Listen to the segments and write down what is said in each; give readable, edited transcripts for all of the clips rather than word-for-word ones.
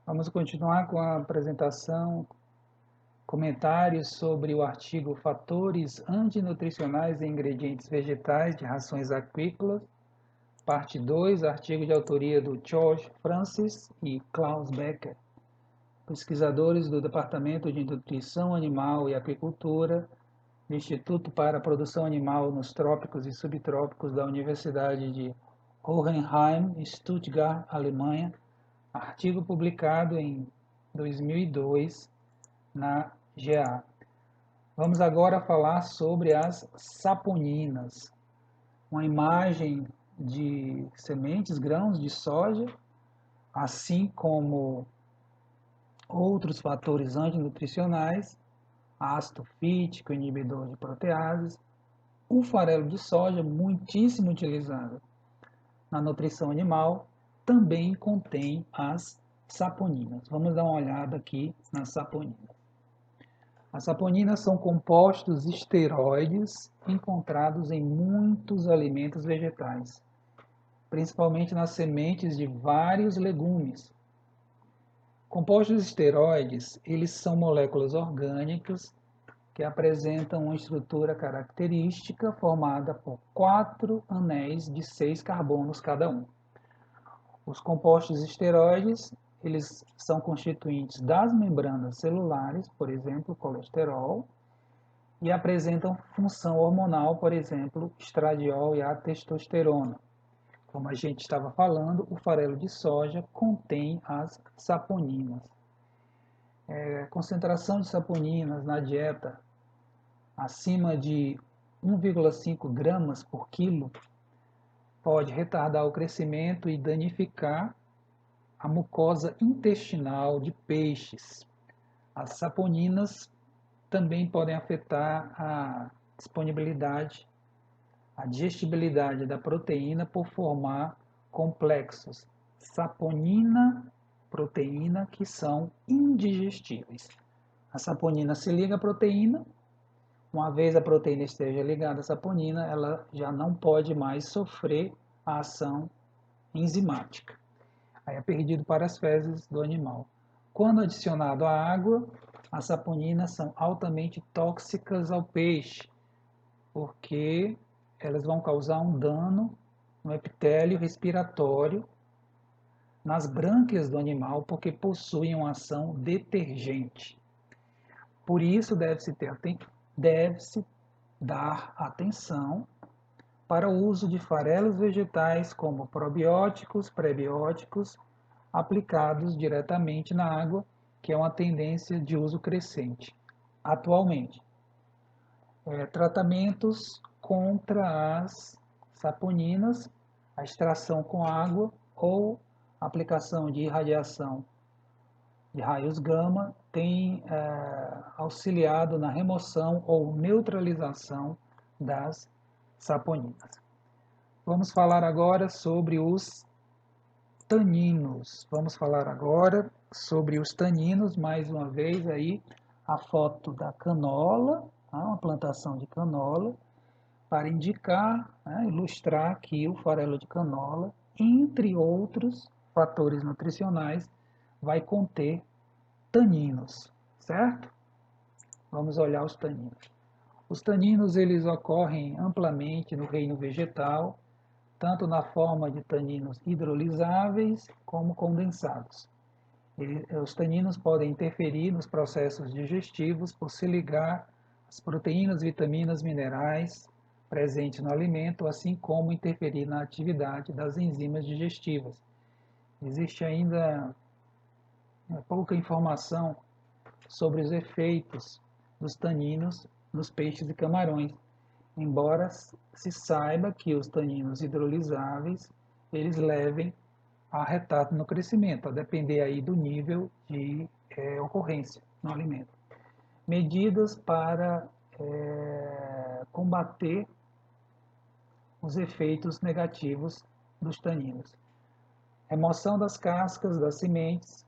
Vamos continuar com a apresentação, comentários sobre o artigo Fatores antinutricionais em ingredientes vegetais de rações aquícolas, parte 2, artigo de autoria do George Francis e Klaus Becker, pesquisadores do Departamento de Nutrição Animal e Aquicultura do Instituto para a Produção Animal nos Trópicos e Subtrópicos da Universidade de Hohenheim, Stuttgart, Alemanha, artigo publicado em 2002 na GA. Vamos agora falar sobre as saponinas. Uma imagem de sementes, grãos de soja, assim como outros fatores antinutricionais, ácido fítico, inibidor de proteases, o farelo de soja, muitíssimo utilizado na nutrição animal, também contém as saponinas. Vamos dar uma olhada aqui nas saponinas. As saponinas são compostos esteroides encontrados em muitos alimentos vegetais, principalmente nas sementes de vários legumes. Compostos esteroides, eles são moléculas orgânicas que apresentam uma estrutura característica formada por 4 anéis de 6 carbonos cada um. Os compostos esteroides, eles são constituintes das membranas celulares, por exemplo, colesterol, e apresentam função hormonal, por exemplo, estradiol e a testosterona. Como a gente estava falando, o farelo de soja contém as saponinas. A concentração de saponinas na dieta acima de 1,5 gramas por quilo pode retardar o crescimento e danificar a mucosa intestinal de peixes. As saponinas também podem afetar a disponibilidade, a digestibilidade da proteína por formar complexos saponina-proteína que são indigestíveis. A saponina se liga à proteína, uma vez a proteína esteja ligada à saponina, ela já não pode mais sofrer a ação enzimática. Aí é perdido para as fezes do animal. Quando adicionado à água, as saponinas são altamente tóxicas ao peixe, porque elas vão causar um dano no epitélio respiratório, nas brânquias do animal, porque possuem uma ação detergente. Por isso deve-se dar atenção para o uso de farelos vegetais como probióticos, prebióticos, aplicados diretamente na água, que é uma tendência de uso crescente atualmente. Tratamentos contra as saponinas, a extração com água ou aplicação de irradiação de raios gama tem auxiliado na remoção ou neutralização das saponinas. Vamos falar agora sobre os taninos. Vamos falar agora sobre os taninos, mais uma vez aí a foto da canola, uma plantação de canola, para indicar, ilustrar aqui o farelo de canola, entre outros fatores nutricionais, vai conter taninos, certo? Vamos olhar os taninos. Os taninos eles ocorrem amplamente no reino vegetal, tanto na forma de taninos hidrolisáveis como condensados. Os taninos podem interferir nos processos digestivos por se ligar às proteínas, vitaminas, minerais presentes no alimento, assim como interferir na atividade das enzimas digestivas. Existe ainda pouca informação sobre os efeitos dos taninos nos peixes e camarões, embora se saiba que os taninos hidrolisáveis eles levem a retardo no crescimento, a depender aí do nível de ocorrência no alimento. Medidas para combater os efeitos negativos dos taninos. Remoção das cascas das sementes,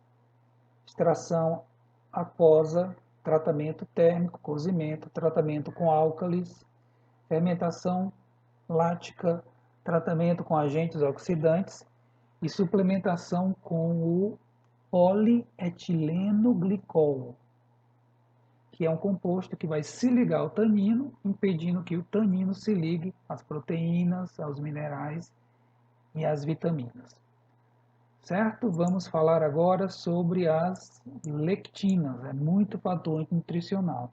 extração aquosa, tratamento térmico, cozimento, tratamento com álcalis, fermentação lática, tratamento com agentes oxidantes e suplementação com o polietileno-glicol, que é um composto que vai se ligar ao tanino, impedindo que o tanino se ligue às proteínas, aos minerais e às vitaminas. Certo? Vamos falar agora sobre as lectinas, é muito fator nutricional.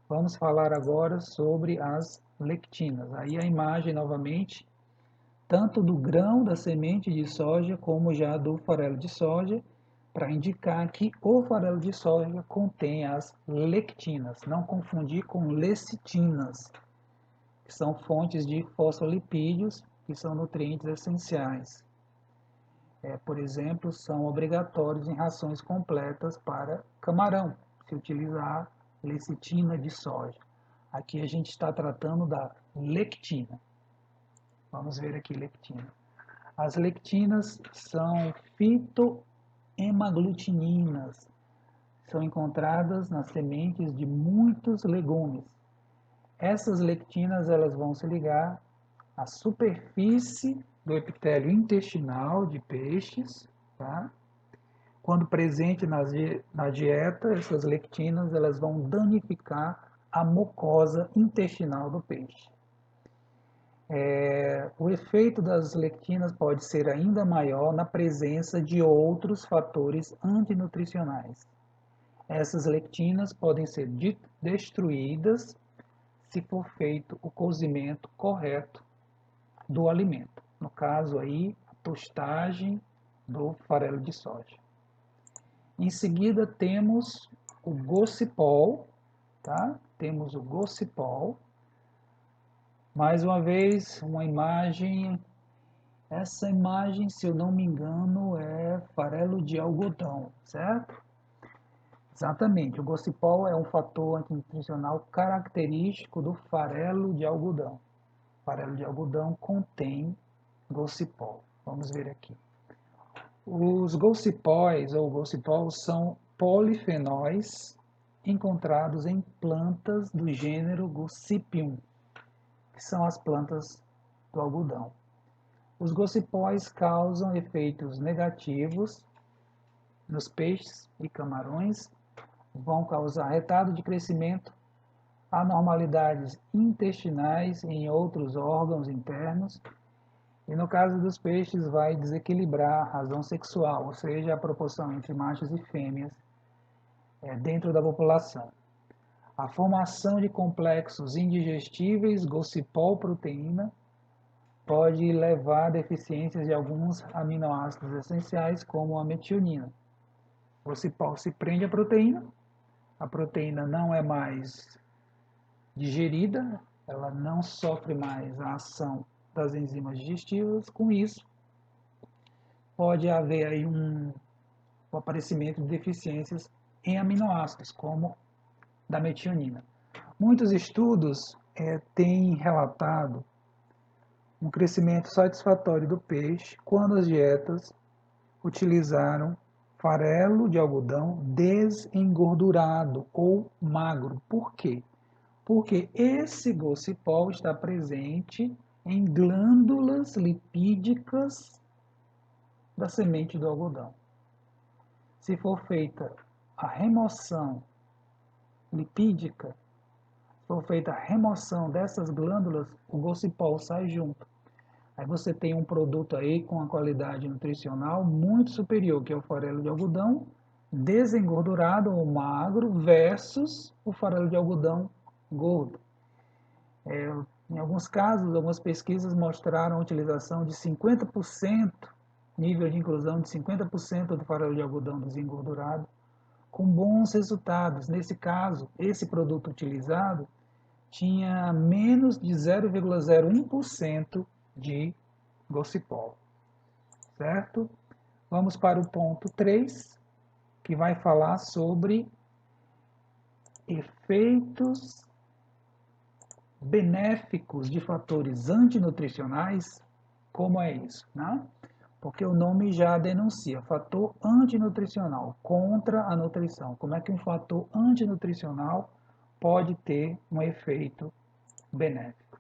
Vamos falar agora sobre as lectinas. Aí a imagem novamente, tanto do grão da semente de soja como já do farelo de soja, para indicar que o farelo de soja contém as lectinas, não confundir com lecitinas, que são fontes de fosfolipídios, que são nutrientes essenciais. Por exemplo, são obrigatórios em rações completas para camarão, se utilizar lecitina de soja. Aqui a gente está tratando da lectina. Vamos ver aqui lectina. As lectinas são fitoemaglutininas. São encontradas nas sementes de muitos legumes. Essas lectinas elas vão se ligar à superfície do epitélio intestinal de peixes, tá? Quando presente na dieta, essas lectinas elas vão danificar a mucosa intestinal do peixe. O efeito das lectinas pode ser ainda maior na presença de outros fatores antinutricionais. Essas lectinas podem ser destruídas se for feito o cozimento correto do alimento. No caso aí, a tostagem do farelo de soja. Em seguida temos o gocipol, tá? Temos o gocipol. Mais uma vez, uma imagem. Essa imagem, se eu não me engano, é farelo de algodão, certo? Exatamente, o gocipol é um fator antinutricional característico do farelo de algodão. O farelo de algodão contém gocipol. Vamos ver aqui. Os gocipóis ou gocipols são polifenóis encontrados em plantas do gênero Gossypium, que são as plantas do algodão. Os gocipóis causam efeitos negativos nos peixes e camarões, vão causar retardo de crescimento, anormalidades intestinais em outros órgãos internos, e no caso dos peixes vai desequilibrar a razão sexual, ou seja, a proporção entre machos e fêmeas dentro da população. A formação de complexos indigestíveis, gocipol-proteína, pode levar a deficiências de alguns aminoácidos essenciais, como a metionina. O gocipol se prende à proteína, a proteína não é mais digerida, ela não sofre mais a ação das enzimas digestivas. Com isso, pode haver aí o aparecimento de deficiências em aminoácidos, como da metionina. Muitos estudos têm relatado um crescimento satisfatório do peixe quando as dietas utilizaram farelo de algodão desengordurado ou magro. Por quê? Porque esse gocipol está presente em glândulas lipídicas da semente do algodão. Se for feita a remoção lipídica, se for feita a remoção dessas glândulas, o gocipol sai junto. Aí você tem um produto aí com uma qualidade nutricional muito superior, que é o farelo de algodão desengordurado ou magro versus o farelo de algodão gordo. Em alguns casos, algumas pesquisas mostraram a utilização de 50%, nível de inclusão de 50% do farelo de algodão desengordurado, com bons resultados. Nesse caso, esse produto utilizado tinha menos de 0,01% de gocipol, certo? Vamos para o ponto 3, que vai falar sobre efeitos benéficos de fatores antinutricionais. Como é isso, né? Porque o nome já denuncia, fator antinutricional, contra a nutrição. Como é que um fator antinutricional pode ter um efeito benéfico?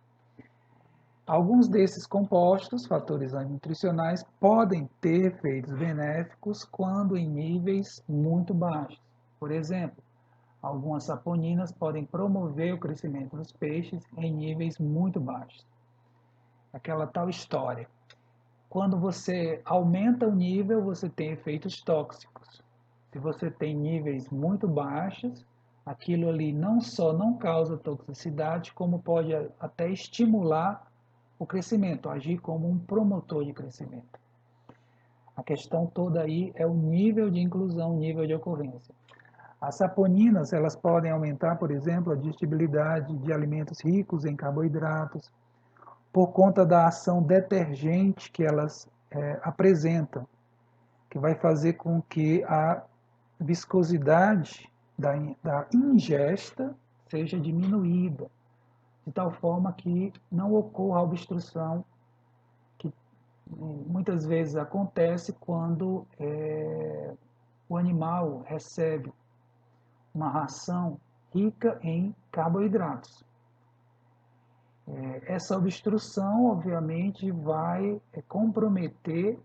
Alguns desses compostos, fatores antinutricionais, podem ter efeitos benéficos quando em níveis muito baixos. Por exemplo, algumas saponinas podem promover o crescimento dos peixes em níveis muito baixos. Aquela tal história. Quando você aumenta o nível, você tem efeitos tóxicos. Se você tem níveis muito baixos, aquilo ali não só não causa toxicidade, como pode até estimular o crescimento, agir como um promotor de crescimento. A questão toda aí é o nível de inclusão, o nível de ocorrência. As saponinas, elas podem aumentar, por exemplo, a digestibilidade de alimentos ricos em carboidratos, por conta da ação detergente que elas apresentam, que vai fazer com que a viscosidade da ingesta seja diminuída, de tal forma que não ocorra a obstrução que muitas vezes acontece quando o animal recebe uma ração rica em carboidratos. Essa obstrução, obviamente, vai comprometer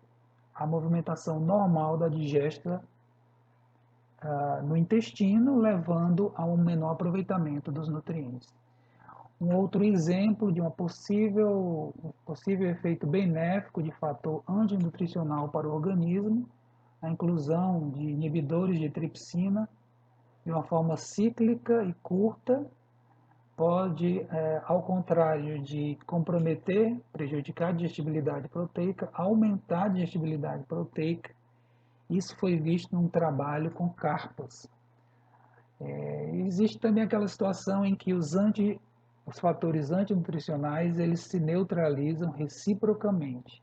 a movimentação normal da digesta no intestino, levando a um menor aproveitamento dos nutrientes. Um outro exemplo de um possível efeito benéfico de fator antinutricional para o organismo, a inclusão de inibidores de tripsina de uma forma cíclica e curta, pode, ao contrário de comprometer, prejudicar a digestibilidade proteica, aumentar a digestibilidade proteica. Isso foi visto num trabalho com carpas. Existe também aquela situação em que os fatores antinutricionais eles se neutralizam reciprocamente.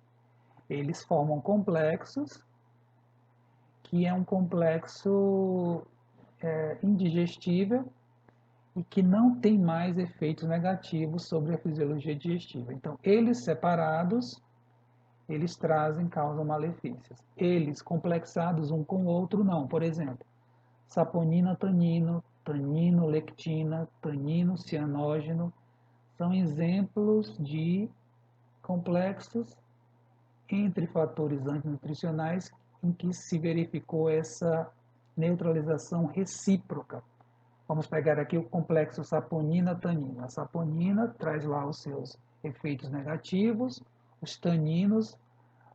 Eles formam complexos, que é um complexo indigestível e que não tem mais efeitos negativos sobre a fisiologia digestiva. Então, eles separados, eles causam malefícios. Eles complexados um com o outro, não. Por exemplo, saponina, tanino, tanino, lectina, tanino, cianógeno, são exemplos de complexos entre fatores antinutricionais em que se verificou essa neutralização recíproca. Vamos pegar aqui o complexo saponina-tanino. A saponina traz lá os seus efeitos negativos, os taninos,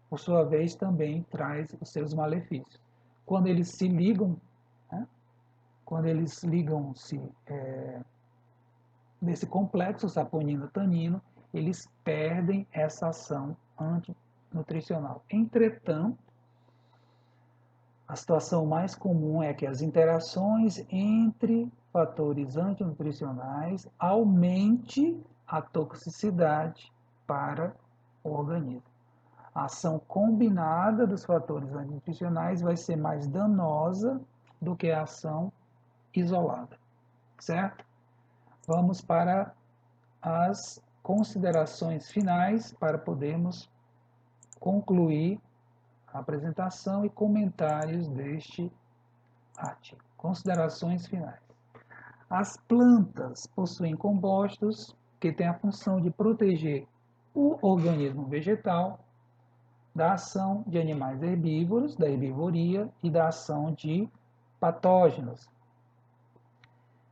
por sua vez, também traz os seus malefícios. Quando eles se ligam, né? Quando eles ligam-se nesse complexo saponina-tanino, eles perdem essa ação antinutricional. Entretanto, a situação mais comum é que as interações entre fatores antinutricionais aumente a toxicidade para o organismo. A ação combinada dos fatores antinutricionais vai ser mais danosa do que a ação isolada, certo? Vamos para as considerações finais para podermos concluir a apresentação e comentários deste artigo. Considerações finais. As plantas possuem compostos que têm a função de proteger o organismo vegetal da ação de animais herbívoros, da herbivoria e da ação de patógenos.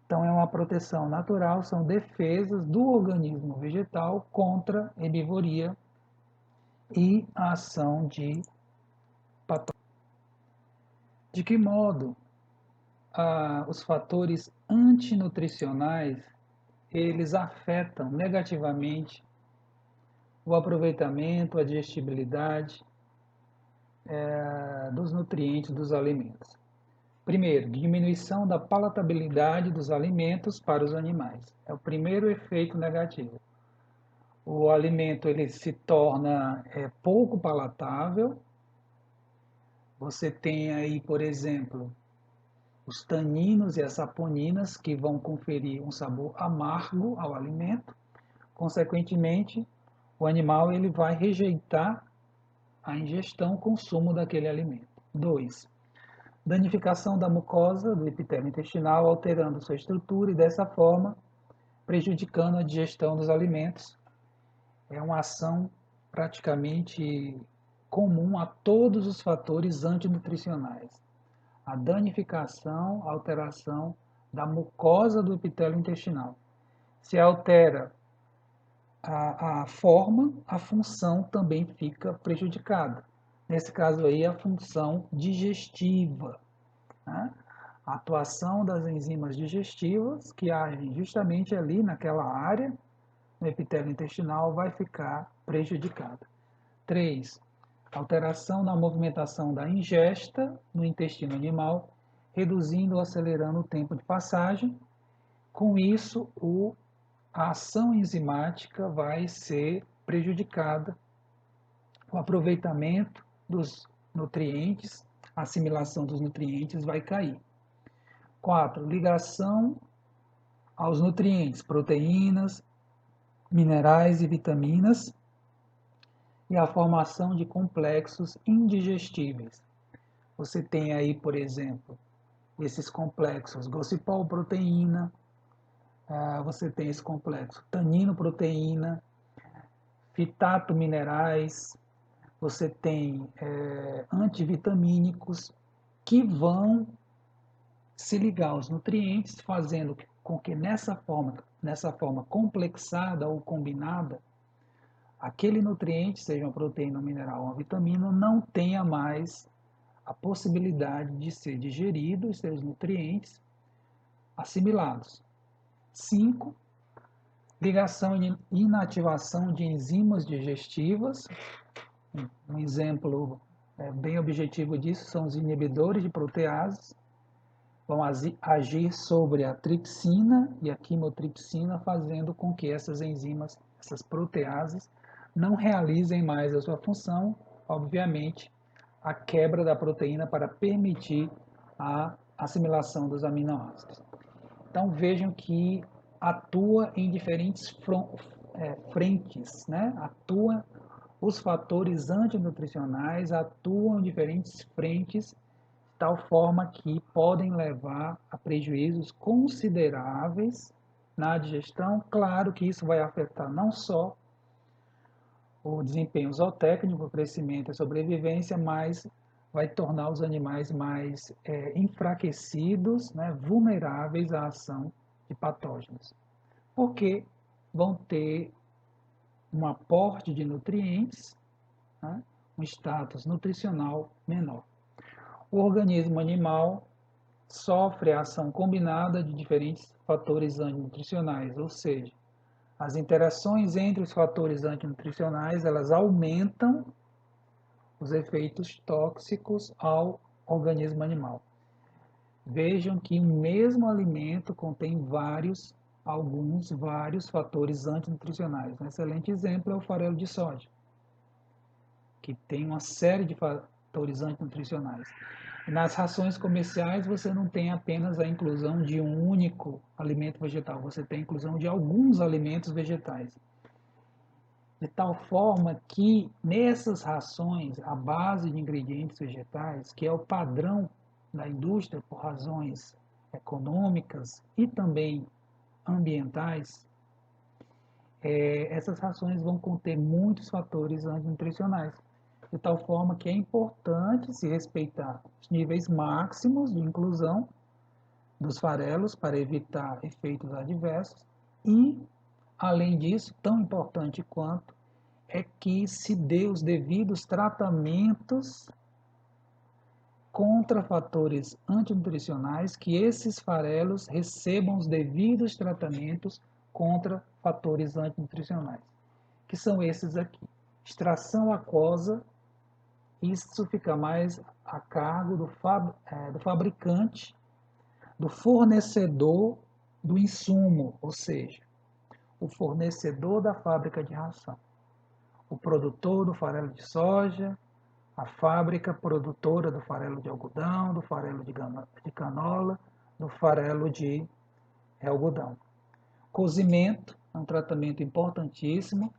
Então, é uma proteção natural, são defesas do organismo vegetal contra a herbivoria e a ação de patógenos. De que modo os fatores antinutricionais eles afetam negativamente o aproveitamento, a digestibilidade dos nutrientes dos alimentos? Primeiro, diminuição da palatabilidade dos alimentos para os animais. É o primeiro efeito negativo. O alimento ele se torna pouco palatável. Você tem aí, por exemplo, os taninos e as saponinas que vão conferir um sabor amargo ao alimento. Consequentemente, o animal ele vai rejeitar a ingestão, o consumo daquele alimento. 2. Danificação da mucosa do epitélio intestinal, alterando sua estrutura e, dessa forma, prejudicando a digestão dos alimentos é uma ação praticamente comum a todos os fatores antinutricionais. A danificação, alteração da mucosa do epitélio intestinal. Se altera a forma, a função também fica prejudicada. Nesse caso aí, a função digestiva, né? A atuação das enzimas digestivas, que agem justamente ali naquela área, no epitélio intestinal, vai ficar prejudicada. 3. Alteração na movimentação da ingesta no intestino animal, reduzindo ou acelerando o tempo de passagem. Com isso, a ação enzimática vai ser prejudicada, o aproveitamento dos nutrientes, a assimilação dos nutrientes vai cair. 4. Ligação aos nutrientes, proteínas, minerais e vitaminas, e a formação de complexos indigestíveis. Você tem aí, por exemplo, esses complexos gocipol-proteína, você tem esse complexo tanino-proteína, fitato-minerais, você tem antivitamínicos que vão se ligar aos nutrientes, fazendo com que nessa forma complexada ou combinada, aquele nutriente, seja uma proteína, um mineral ou uma vitamina, não tenha mais a possibilidade de ser digerido, os seus nutrientes assimilados. 5. Ligação e inativação de enzimas digestivas. Um exemplo bem objetivo disso são os inibidores de proteases. Vão agir sobre a tripsina e a quimotripsina, fazendo com que essas enzimas, essas proteases, não realizem mais a sua função, obviamente, a quebra da proteína para permitir a assimilação dos aminoácidos. Então vejam que atua em diferentes frentes, né? Atua os fatores antinutricionais, atuam em diferentes frentes, de tal forma que podem levar a prejuízos consideráveis na digestão. Claro que isso vai afetar não só o desempenho zootécnico, o crescimento e a sobrevivência, mas vai tornar os animais mais enfraquecidos, né, vulneráveis à ação de patógenos, porque vão ter um aporte de nutrientes, né, um status nutricional menor. O organismo animal sofre a ação combinada de diferentes fatores antinutricionais, ou seja, as interações entre os fatores antinutricionais, elas aumentam os efeitos tóxicos ao organismo animal. Vejam que o mesmo alimento contém vários fatores antinutricionais. Um excelente exemplo é o farelo de soja, que tem uma série de fatores antinutricionais. E nas rações comerciais você não tem apenas a inclusão de um único alimento vegetal, você tem a inclusão de alguns alimentos vegetais. De tal forma que nessas rações, a base de ingredientes vegetais, que é o padrão da indústria por razões econômicas e também ambientais, essas rações vão conter muitos fatores antinutricionais, de tal forma que é importante se respeitar os níveis máximos de inclusão dos farelos para evitar efeitos adversos e, além disso, tão importante quanto, é que se dê os devidos tratamentos contra fatores antinutricionais, que esses farelos recebam os devidos tratamentos contra fatores antinutricionais, que são esses aqui. Extração aquosa, isso fica mais a cargo do fabricante, do fornecedor do insumo, ou seja, o fornecedor da fábrica de ração, o produtor do farelo de soja, a fábrica produtora do farelo de algodão, do farelo de canola, do farelo de algodão. Cozimento é um tratamento importantíssimo,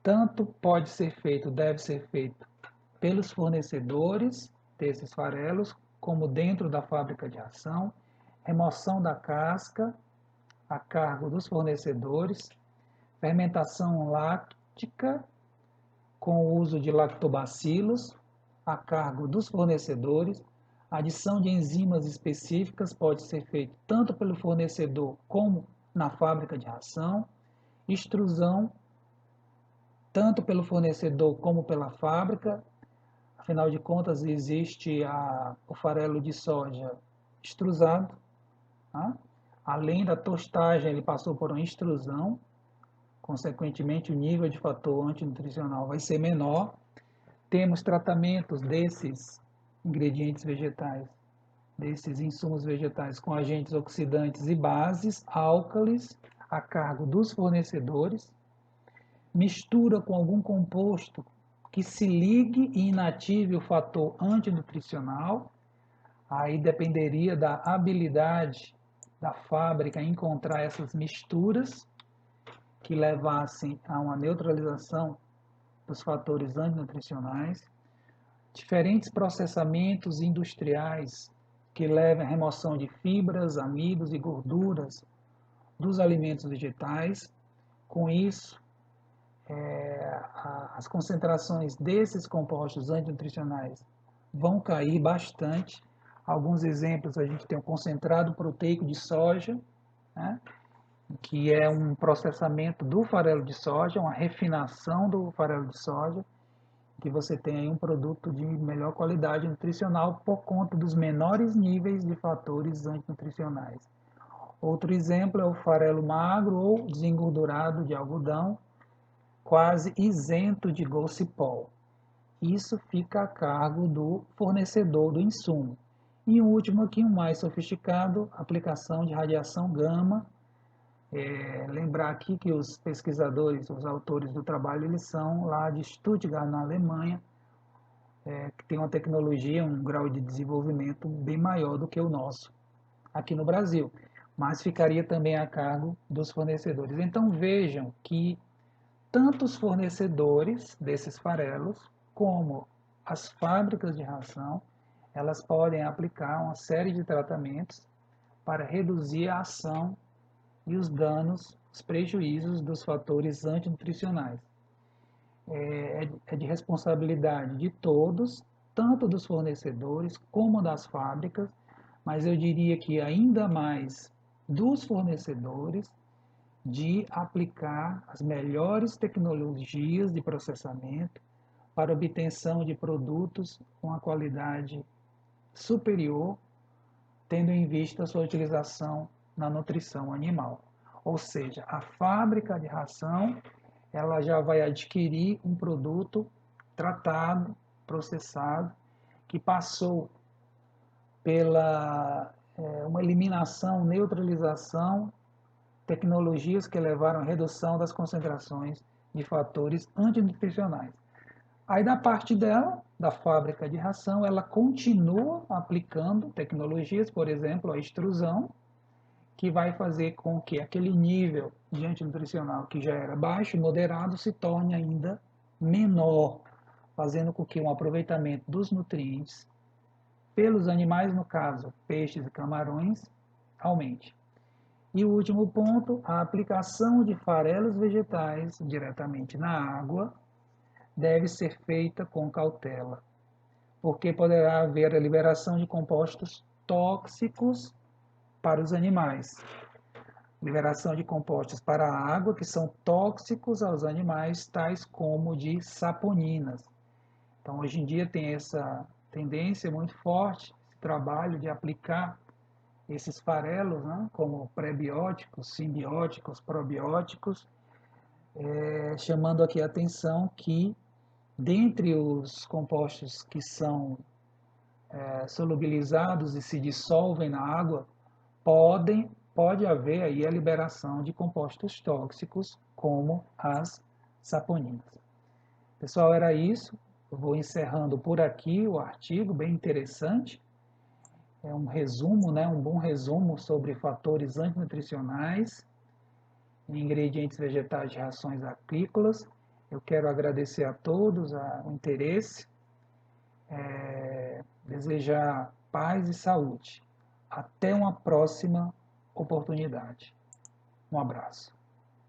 tanto pode ser feito, deve ser feito pelos fornecedores desses farelos, como dentro da fábrica de ração, remoção da casca a cargo dos fornecedores, fermentação abiótica com o uso de lactobacilos a cargo dos fornecedores. A adição de enzimas específicas pode ser feita tanto pelo fornecedor como na fábrica de ração. Extrusão, tanto pelo fornecedor como pela fábrica. Afinal de contas, existe o farelo de soja extrusado. Tá? Além da tostagem, ele passou por uma extrusão. Consequentemente, o nível de fator antinutricional vai ser menor. Temos tratamentos desses ingredientes vegetais, desses insumos vegetais com agentes oxidantes e bases, álcalis, a cargo dos fornecedores. Mistura com algum composto que se ligue e inative o fator antinutricional. Aí dependeria da habilidade da fábrica em encontrar essas misturas que levassem a uma neutralização dos fatores antinutricionais. Diferentes processamentos industriais que levem à remoção de fibras, amidos e gorduras dos alimentos vegetais. Com isso, as concentrações desses compostos antinutricionais vão cair bastante. Alguns exemplos, a gente tem o concentrado proteico de soja, né, que é um processamento do farelo de soja, uma refinação do farelo de soja, que você tem aí um produto de melhor qualidade nutricional por conta dos menores níveis de fatores antinutricionais. Outro exemplo é o farelo magro ou desengordurado de algodão, quase isento de golcipol. Isso fica a cargo do fornecedor do insumo. E o último aqui, um mais sofisticado, aplicação de radiação gama. Lembrar aqui que os pesquisadores, os autores do trabalho, eles são lá de Stuttgart, na Alemanha, que tem uma tecnologia, um grau de desenvolvimento bem maior do que o nosso aqui no Brasil, mas ficaria também a cargo dos fornecedores. Então vejam que tanto os fornecedores desses farelos, como as fábricas de ração, elas podem aplicar uma série de tratamentos para reduzir a ação e os danos, os prejuízos dos fatores antinutricionais. É de responsabilidade de todos, tanto dos fornecedores como das fábricas, mas eu diria que ainda mais dos fornecedores, de aplicar as melhores tecnologias de processamento para obtenção de produtos com a qualidade superior, tendo em vista a sua utilização na nutrição animal. Ou seja, a fábrica de ração ela já vai adquirir um produto tratado, processado, que passou pela uma eliminação, neutralização, tecnologias que levaram à redução das concentrações de fatores antinutricionais. Aí da parte dela, da fábrica de ração, ela continua aplicando tecnologias, por exemplo, a extrusão, que vai fazer com que aquele nível de antinutricional que já era baixo, moderado, se torne ainda menor, fazendo com que o aproveitamento dos nutrientes pelos animais, no caso, peixes e camarões, aumente. E o último ponto, a aplicação de farelos vegetais diretamente na água deve ser feita com cautela, porque poderá haver a liberação de compostos tóxicos para os animais. Liberação de compostos para a água que são tóxicos aos animais, tais como de saponinas. Então, hoje em dia tem essa tendência muito forte, esse trabalho de aplicar esses farelos, né, como prebióticos, simbióticos, probióticos, chamando aqui a atenção que, dentre os compostos que são solubilizados e se dissolvem na água, pode haver aí a liberação de compostos tóxicos, como as saponinas. Pessoal, era isso. Eu vou encerrando por aqui o artigo, bem interessante. É um resumo, né, um bom resumo sobre fatores antinutricionais em ingredientes vegetais de rações agrícolas. Eu quero agradecer a todos o interesse, desejar paz e saúde. Até uma próxima oportunidade. Um abraço.